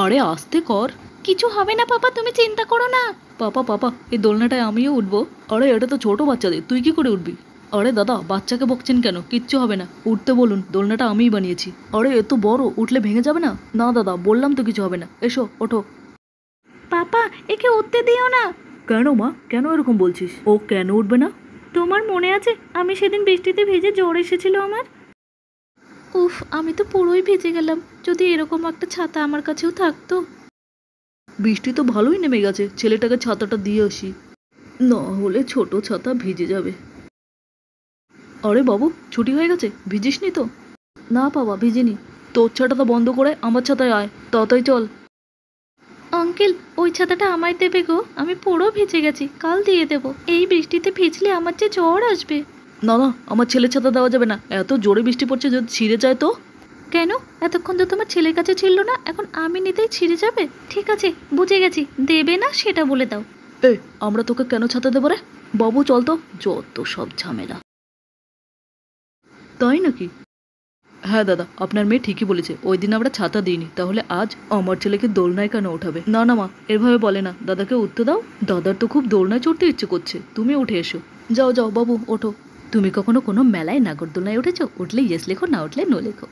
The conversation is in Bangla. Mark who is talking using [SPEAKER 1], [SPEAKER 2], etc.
[SPEAKER 1] আরে আস্তে কর। কিছু হবে না পাপা, তুমি চিন্তা করো না। পাপা পাপা, এই দোলনাটায় আমিও উঠবো। আরে এটা তো ছোট বাচ্চাদের, তুই কি করে উঠবি? আরে দাদা, বাচ্চাকে বকছেন কেন? কিচ্ছু হবে না, উঠতে বলুন, দোলনাটা আমিই বানিয়েছি। আরে এ তো বড়, উঠলে ভেঙে যাবে না? না দাদা, বললাম তো কিছু হবে না, এসো ওঠো। পাপা, একে উঠতে দিও না। কেন মা, কেন এরকম বলছিস? ও কেন উঠবে না? তোমার মনে আছে আমি সেদিন বৃষ্টিতে ভিজে জ্বর এসেছিল আমার? উফ, আমি তো পুরোই ভিজে গেলাম। যদি এরকম একটা ছাতা আমার কাছেও থাকতো। বৃষ্টি তো ভালোই নেমে গেছে, ছেলেটাকে ছাতাটা দিয়ে আসি। না হলে ছোট ছাতা ভিজে যাবে। আরে বাবু, ছুটি হয়ে গেছে, ভিজিসনি তো? না বাবা, ভিজিনি। তোর ছাতাটা বন্ধ করে আমার ছাতায় আয়, তাড়াতাড়ি চল। আঙ্কেল, ওই ছাতাটা আমায় দেবে গো, আমি পুরো ভিজে গেছি, কাল দিয়ে দেব। এই বৃষ্টিতে ভিজলে আমার যে জ্বর আসবে। না না, আমার ছেলের ছাতা দেওয়া যাবে না, এত জোরে বৃষ্টি পড়ছে, যদি ছিঁড়ে যায় তো? কেন? এতক্ষণ তো তোমার ছেলের কাছে ছিল না, এখন আমি নিতেই ছিঁড়ে যাবে? ঠিক আছে, বুঝে গেছি, দেবে না সেটা বলে দাও। এ, আমরা তোকে কেন ছাতা দেবো রে? বাবু চল তো, যত সব ঝামেলা। তাই নাকি? হ্যাঁ দাদা, আপনার মেয়ে ঠিকই বলেছে, ওই দিন আমরা ছাতা দিইনি, তাহলে আজ আমার ছেলেকে দোলনায় কেন ওঠাবে? না না মা, এভাবে বলে না, দাদাকে উঠতে দাও। দাদার তো খুব দোলনায় চড়তে ইচ্ছে করছে, তুমি উঠে এসো। যাও যাও বাবু, ওঠো। তুমি কখনো কোনো মেলায় নাগরদোলনায় উঠেছো? উঠলে ইয়েস লেখো, না উঠলে নো লেখো।